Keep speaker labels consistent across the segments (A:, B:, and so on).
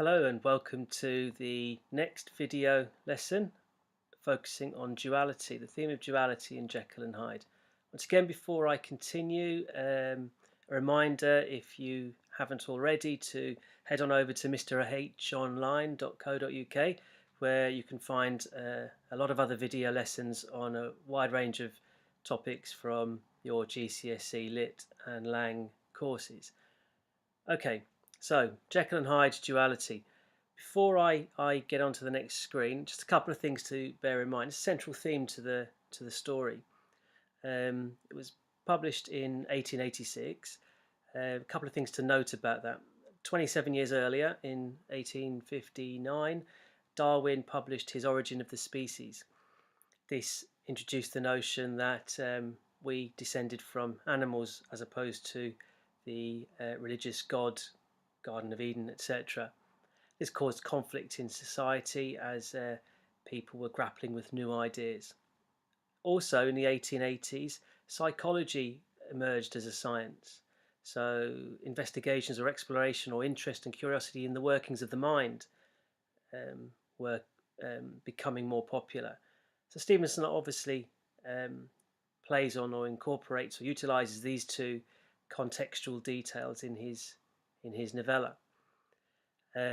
A: Hello and welcome to the next video lesson focusing on duality, the theme of duality in Jekyll and Hyde. Once again, before I continue, a reminder, if you haven't already, to head on over to mrhonline.co.uk, where you can find a lot of other video lessons on a wide range of topics from your GCSE Lit and Lang courses. Okay, so Jekyll and Hyde duality. Before I get onto the next screen, just a couple of things to bear in mind. It's a central theme to the story. It was published in 1886. A couple of things to note about that. 27 years earlier, in 1859, Darwin published his Origin of the Species. This introduced the notion that we descended from animals as opposed to the religious god, Garden of Eden, etc. This caused conflict in society as people were grappling with new ideas. Also, in the 1880s, psychology emerged as a science. So investigations or exploration or interest and curiosity in the workings of the mind were becoming more popular. So Stevenson obviously plays on or incorporates or utilizes these two contextual details in his novella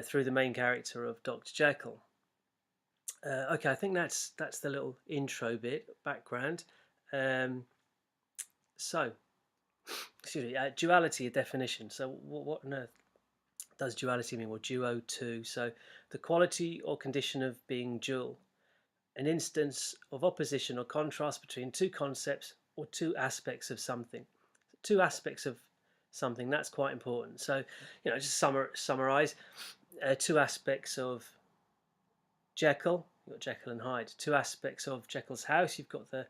A: through the main character of Dr. Jekyll. Okay, I think that's the little intro bit, background. So, excuse me, duality, a definition. So what on earth does duality mean? Well, duo, two. So the quality or condition of being dual, an instance of opposition or contrast between two concepts or two aspects of something. Two aspects of something, that's quite important. So, just summarize two aspects of Jekyll. You've got Jekyll and Hyde. Two aspects of Jekyll's house. You've got the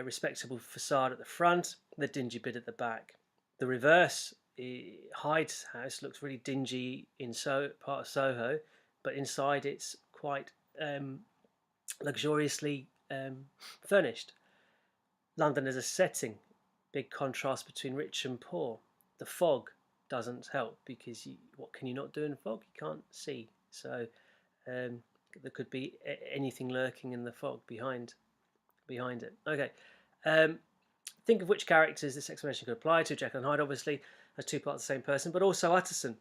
A: respectable facade at the front, the dingy bit at the back. The reverse, Hyde's house looks really dingy in part of Soho, but inside it's quite luxuriously furnished. London as a setting, big contrast between rich and poor. The fog doesn't help because what can you not do in fog? You can't see. So there could be anything lurking in the fog behind it. Okay. Think of which characters this explanation could apply to. Jekyll and Hyde, obviously, as two parts of the same person, but also Utterson.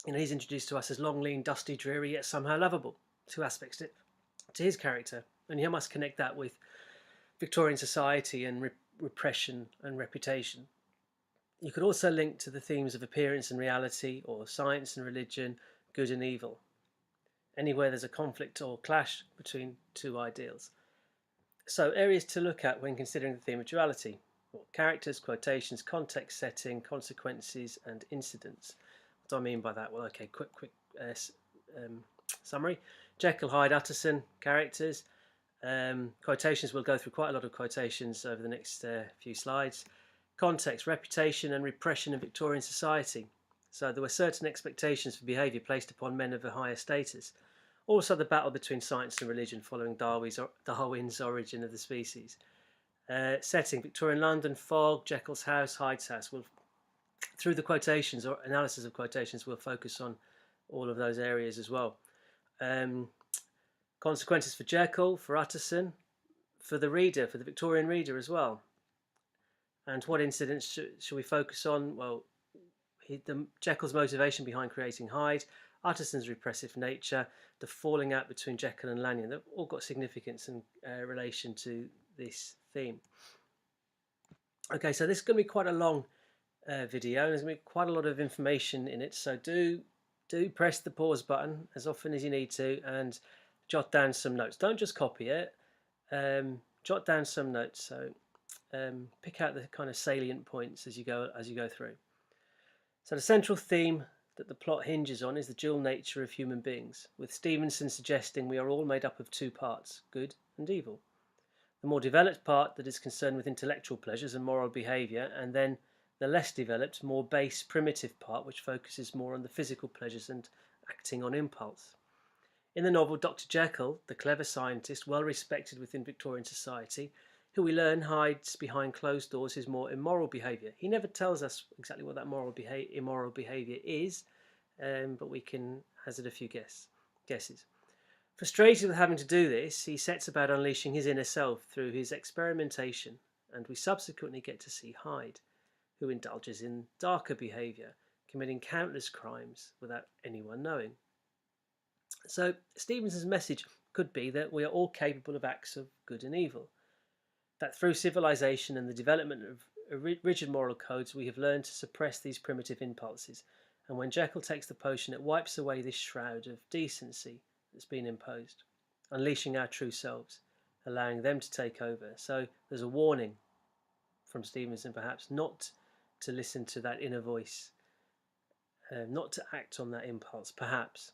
A: He's introduced to us as long, lean, dusty, dreary, yet somehow lovable. Two aspects to his character, and you must connect that with Victorian society and repression and reputation. You could also link to the themes of appearance and reality, or science and religion, good and evil. Anywhere there's a conflict or clash between two ideals. So, areas to look at when considering the theme of duality. Characters, quotations, context setting, consequences, and incidents. What do I mean by that? Well, okay, quick summary. Jekyll, Hyde, Utterson, characters. Quotations, we'll go through quite a lot of quotations over the next few slides. Context, reputation and repression in Victorian society. So there were certain expectations for behaviour placed upon men of a higher status. Also the battle between science and religion following Darwin's Origin of the Species. Setting, Victorian London, fog, Jekyll's house, Hyde's house. Through the quotations or analysis of quotations, we'll focus on all of those areas as well. Consequences for Jekyll, for Utterson, for the reader, for the Victorian reader as well. And what incidents should we focus on? Well, Jekyll's motivation behind creating Hyde, Utterson's repressive nature, the falling out between Jekyll and Lanyon. They've all got significance in relation to this theme. Okay, so this is going to be quite a long video, and there's going to be quite a lot of information in it. So do press the pause button as often as you need to, and jot down some notes. Don't just copy it. Jot down some notes. So pick out the kind of salient points as you go through. So the central theme that the plot hinges on is the dual nature of human beings, with Stevenson suggesting we are all made up of two parts, good and evil. The more developed part that is concerned with intellectual pleasures and moral behaviour, and then the less developed, more base, primitive part which focuses more on the physical pleasures and acting on impulse. In the novel, Dr. Jekyll, the clever scientist, well respected within Victorian society, who we learn hides behind closed doors his more immoral behaviour. He never tells us exactly what that immoral behaviour is, but we can hazard a few guesses. Frustrated with having to do this, he sets about unleashing his inner self through his experimentation, and we subsequently get to see Hyde, who indulges in darker behaviour, committing countless crimes without anyone knowing. So Stevenson's message could be that we are all capable of acts of good and evil, that through civilization and the development of rigid moral codes we have learned to suppress these primitive impulses, and when Jekyll takes the potion it wipes away this shroud of decency that's been imposed, unleashing our true selves, allowing them to take over. So there's a warning from Stevenson perhaps not to listen to that inner voice, not to act on that impulse perhaps.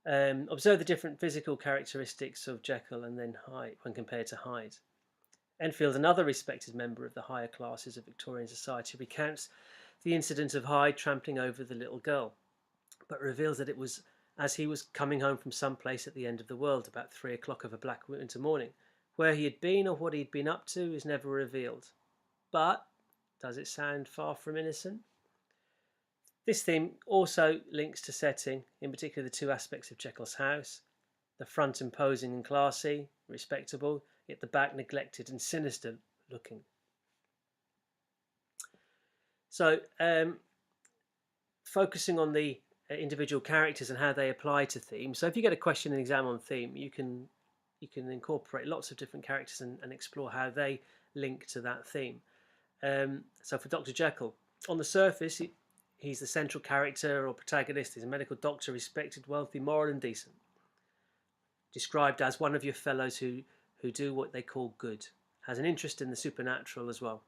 A: Observe the different physical characteristics of Jekyll and then Hyde when compared to Hyde. Enfield, another respected member of the higher classes of Victorian society, recounts the incident of Hyde trampling over the little girl, but reveals that it was as he was coming home from some place at the end of the world about 3 o'clock of a black winter morning. Where he had been or what he had been up to is never revealed. But does it sound far from innocent? This theme also links to setting, in particular the two aspects of Jekyll's house, the front imposing and classy, respectable, yet the back neglected and sinister looking. So, focusing on the individual characters and how they apply to themes. So if you get a question in exam on theme, you can incorporate lots of different characters and explore how they link to that theme. So for Dr. Jekyll, on the surface, he's the central character or protagonist. He's a medical doctor, respected, wealthy, moral and decent. Described as one of your fellows who do what they call good. Has an interest in the supernatural as well.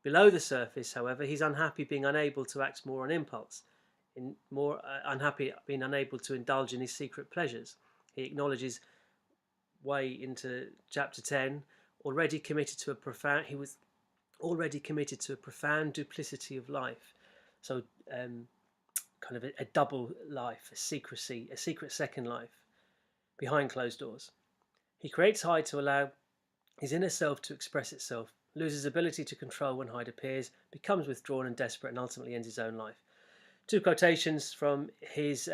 A: Below the surface, however, he's unhappy being unable to act more on impulse. Unhappy being unable to indulge in his secret pleasures. He acknowledges way into chapter 10, he was already committed to a profound duplicity of life. So kind of a double life, a secret second life behind closed doors. He creates Hyde to allow his inner self to express itself, loses ability to control when Hyde appears, becomes withdrawn and desperate, and ultimately ends his own life. Two quotations from his,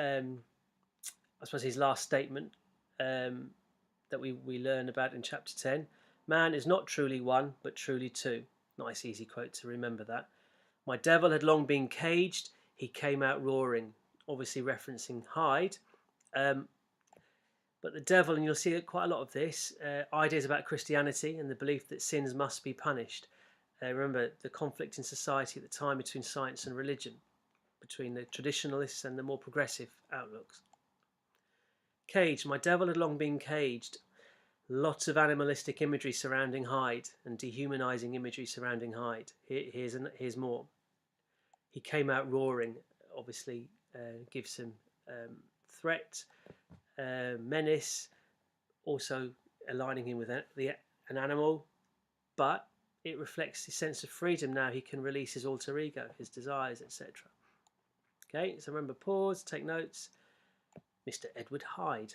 A: his last statement that we learn about in chapter 10. Man is not truly one, but truly two. Nice, easy quote to remember that. My devil had long been caged. He came out roaring. Obviously referencing Hyde. But the devil, and you'll see quite a lot of this, ideas about Christianity and the belief that sins must be punished. Remember the conflict in society at the time between science and religion, between the traditionalists and the more progressive outlooks. Caged. My devil had long been caged. Lots of animalistic imagery surrounding Hyde and dehumanizing imagery surrounding Hyde. Here's more. He came out roaring, obviously gives some threat, menace, also aligning him with an animal, but it reflects his sense of freedom now. He can release his alter ego, his desires, etc. Okay, so remember, pause, take notes. Mr. Edward Hyde.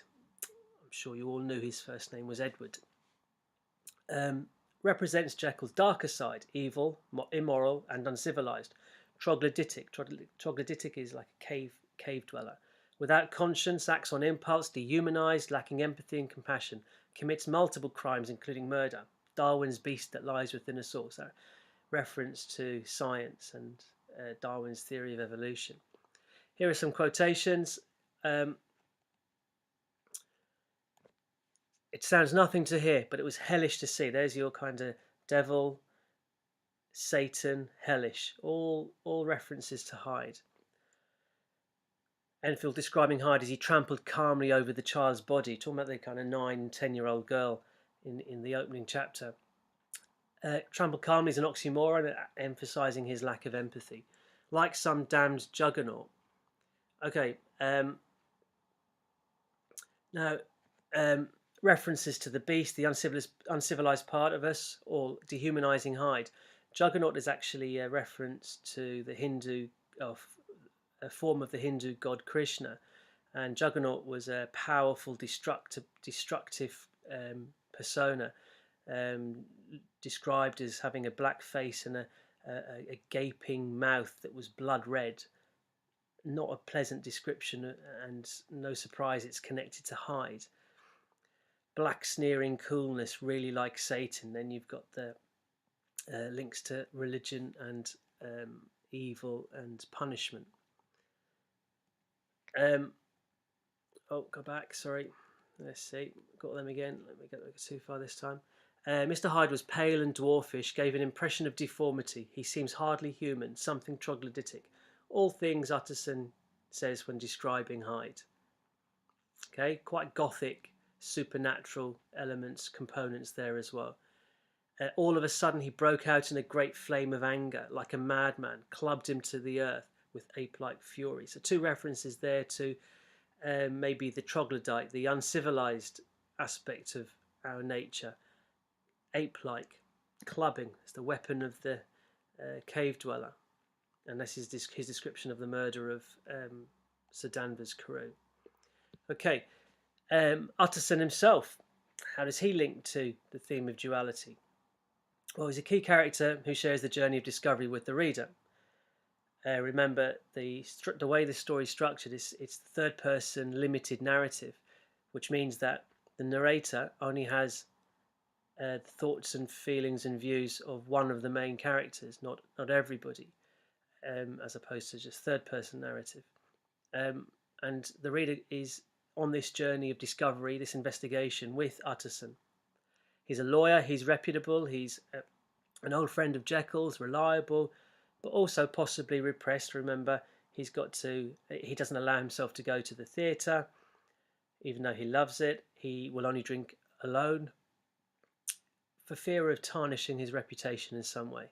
A: I'm sure you all knew his first name was Edward. Represents Jekyll's darker side, evil, immoral, and uncivilized. Troglodytic. Troglodytic is like a cave dweller. Without conscience, acts on impulse, dehumanized, lacking empathy and compassion, commits multiple crimes, including murder. Darwin's beast that lies within us all. So, reference to science and Darwin's theory of evolution. Here are some quotations. It sounds nothing to hear, but it was hellish to see. There's your kind of devil, Satan, hellish. All references to Hyde. Enfield describing Hyde as he trampled calmly over the child's body, talking about the kind of 9-10-year-old girl in the opening chapter. Trampled calmly is an oxymoron, emphasising his lack of empathy. Like some damned juggernaut. Okay, now references to the beast, the uncivilized part of us, or dehumanizing Hyde. Juggernaut is actually a reference to the Hindu, a form of the Hindu god Krishna, and Juggernaut was a powerful, destructive persona, described as having a black face and a gaping mouth that was blood red. not a pleasant description, and no surprise it's connected to Hyde. Black sneering coolness, really like Satan. Then you've got the links to religion and evil and punishment. Oh, go back, sorry. Let's see, got them again. Let me get too far this time. Mr. Hyde was pale and dwarfish, gave an impression of deformity. He seems hardly human, something troglodytic. All things Utterson says when describing Hyde. Okay, quite gothic, supernatural elements, components there as well. All of a sudden he broke out in a great flame of anger, like a madman, clubbed him to the earth with ape-like fury. So 2 references there to maybe the troglodyte, the uncivilized aspect of our nature. Ape-like, clubbing is the weapon of the cave dweller, and this is his description of the murder of Sir Danvers Carew. Okay, Utterson himself, how does he link to the theme of duality? Well, he's a key character who shares the journey of discovery with the reader. Remember, the way the story is structured is it's the third-person limited narrative, which means that the narrator only has the thoughts and feelings and views of one of the main characters, not everybody, as opposed to just third-person narrative. And the reader is on this journey of discovery, this investigation with Utterson. He's a lawyer, he's reputable, he's an old friend of Jekyll's, reliable, but also possibly repressed. Remember, he doesn't allow himself to go to the theatre, even though he loves it. He will only drink alone for fear of tarnishing his reputation in some way.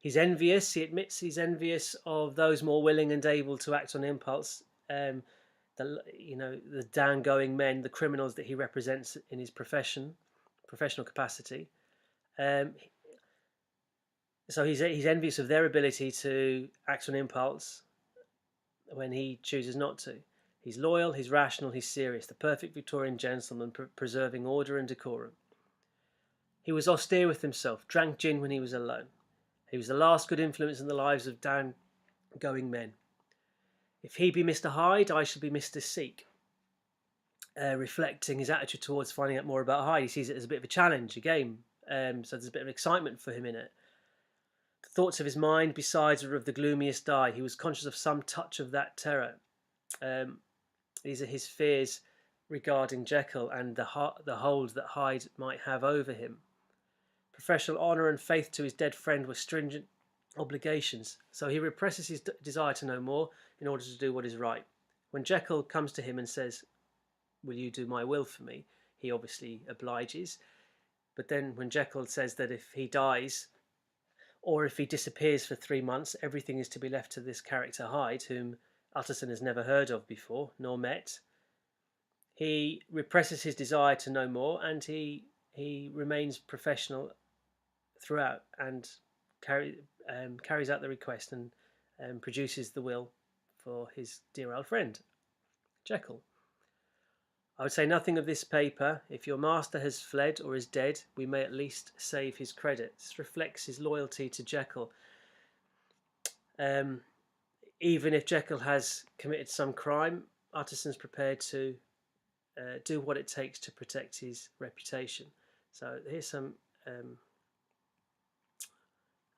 A: He's envious, he admits he's envious of those more willing and able to act on impulse, the down-going men, the criminals that he represents in his professional capacity. So he's envious of their ability to act on impulse when he chooses not to. He's loyal, he's rational, he's serious, the perfect Victorian gentleman preserving order and decorum. He was austere with himself, drank gin when he was alone. He was the last good influence in the lives of down-going men. If he be Mr. Hyde, I shall be Mr. Seek. Reflecting his attitude towards finding out more about Hyde, he sees it as a bit of a challenge, a game. So there's a bit of excitement for him in it. The thoughts of his mind, besides, were of the gloomiest dye. He was conscious of some touch of that terror. These are his fears regarding Jekyll and the hold that Hyde might have over him. Professional honour and faith to his dead friend were stringent obligations, so he represses his desire to know more in order to do what is right. When Jekyll comes to him and says, "Will you do my will for me?" he obviously obliges. But then when Jekyll says that if he dies, or if he disappears for 3 months, everything is to be left to this character Hyde, whom Utterson has never heard of before, nor met, he represses his desire to know more, and he remains professional throughout, and carries out the request and produces the will for his dear old friend, Jekyll. I would say nothing of this paper. If your master has fled or is dead, we may at least save his credit. This reflects his loyalty to Jekyll. Even if Jekyll has committed some crime, Utterson's prepared to do what it takes to protect his reputation. So here's some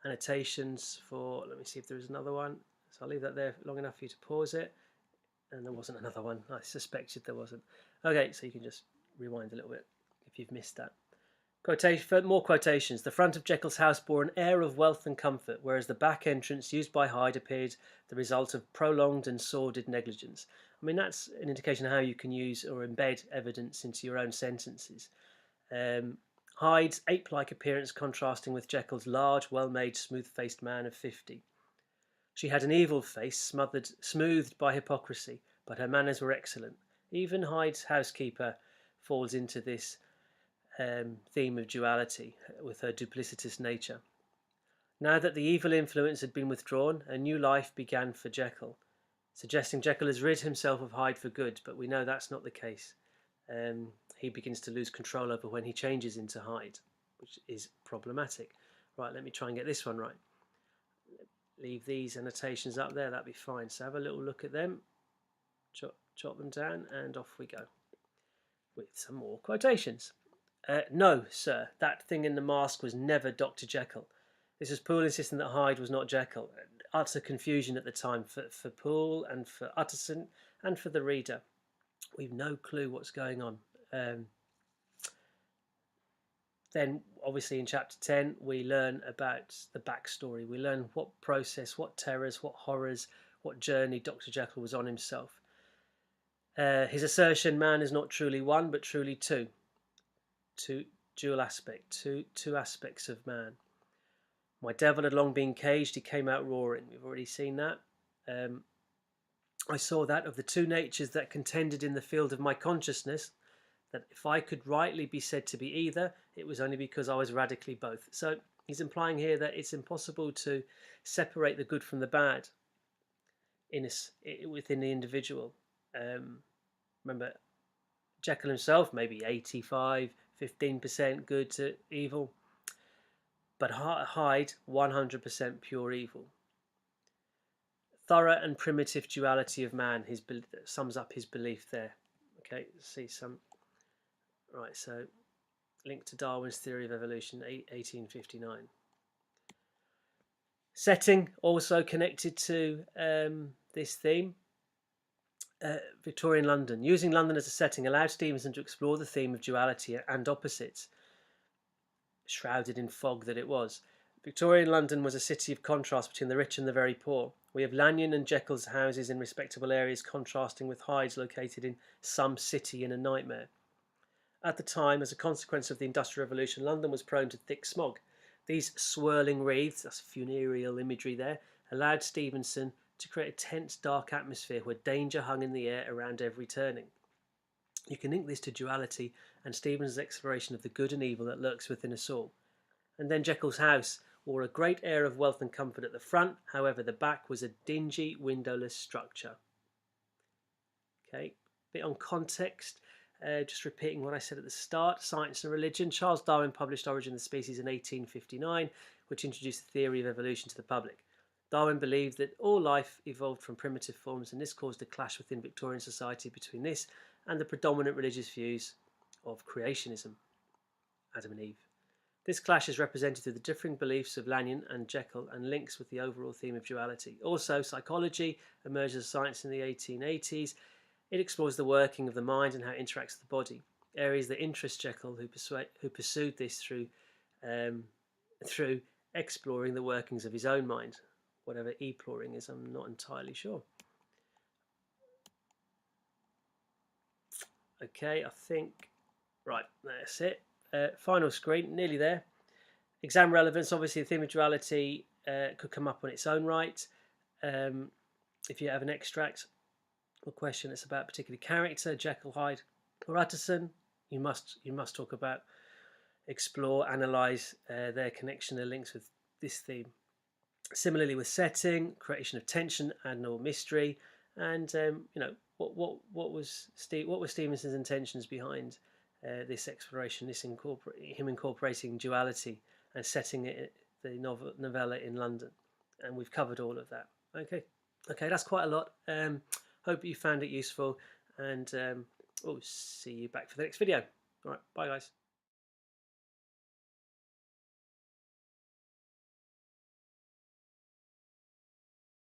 A: annotations for, let me see if there is another one. So I'll leave that there long enough for you to pause it. And there wasn't another one. I suspected there wasn't. Okay, so you can just rewind a little bit if you've missed that. More quotations. The front of Jekyll's house bore an air of wealth and comfort, whereas the back entrance used by Hyde appeared the result of prolonged and sordid negligence. I mean, that's an indication of how you can use or embed evidence into your own sentences. Hyde's ape-like appearance contrasting with Jekyll's large, well-made, smooth-faced man of 50. She had an evil face, smoothed by hypocrisy, but her manners were excellent. Even Hyde's housekeeper falls into this theme of duality with her duplicitous nature. Now that the evil influence had been withdrawn, a new life began for Jekyll, suggesting Jekyll has rid himself of Hyde for good, but we know that's not the case. He begins to lose control over when he changes into Hyde, which is problematic. Right, let me try and get this one right. leave these annotations up there, that'd be fine. So have a little look at them, chop them down, and off we go with some more quotations. No, sir, that thing in the mask was never Dr. Jekyll. This was Poole insisting that Hyde was not Jekyll. Utter confusion at the time for Poole and for Utterson and for the reader. We've no clue what's going on. Then, obviously, in chapter 10, we learn about the backstory. We learn what process, what terrors, what horrors, what journey Dr. Jekyll was on himself. His assertion, man is not truly one, but truly two. Dual aspect, two aspects of man. My devil had long been caged, he came out roaring. We've already seen that. I saw that of the two natures that contended in the field of my consciousness, that if I could rightly be said to be either, it was only because I was radically both. So he's implying here that it's impossible to separate the good from the bad within the individual. Remember, Jekyll himself, maybe 85, 15% good to evil, but Hyde, 100% pure evil. Thorough and primitive duality of man, sums up his belief there. Okay, see some. Right, so link to Darwin's theory of evolution, 1859. Setting, also connected to this theme. Victorian London. Using London as a setting allowed Stevenson to explore the theme of duality and opposites, shrouded in fog that it was. Victorian London was a city of contrast between the rich and the very poor. We have Lanyon and Jekyll's houses in respectable areas contrasting with Hyde's located in some city in a nightmare. At the time, as a consequence of the Industrial Revolution, London was prone to thick smog. These swirling wreaths, that's funereal imagery there, allowed Stevenson to create a tense, dark atmosphere where danger hung in the air around every turning. You can link this to duality and Stevenson's exploration of the good and evil that lurks within us all. And then Jekyll's house wore a great air of wealth and comfort at the front, however the back was a dingy, windowless structure. Okay, bit on context, just repeating what I said at the start. Science and Religion. Charles Darwin published Origin of the Species in 1859, which introduced the theory of evolution to the public. Darwin believed that all life evolved from primitive forms, and this caused a clash within Victorian society between this and the predominant religious views of creationism, Adam and Eve. This clash is represented through the differing beliefs of Lanyon and Jekyll and links with the overall theme of duality. Also, psychology emerged as science in the 1880s. It explores the working of the mind and how it interacts with the body, areas that interest Jekyll, who pursued this through exploring the workings of his own mind. Whatever e-ploring is, I'm not entirely sure. Okay, I think, right, that's it. Final screen, nearly there. Exam relevance, obviously the theme of duality could come up on its own right. If you have an extract or question that's about a particular character, Jekyll, Hyde, or Utterson, you must talk about, explore, analyse their connection and links with this theme. Similarly with setting, creation of tension and/or mystery, and what was Stevenson's intentions behind this exploration, him incorporating duality and setting the novella in London, and we've covered all of that. Okay, that's quite a lot. Hope you found it useful, and we'll see you back for the next video. All right, bye guys.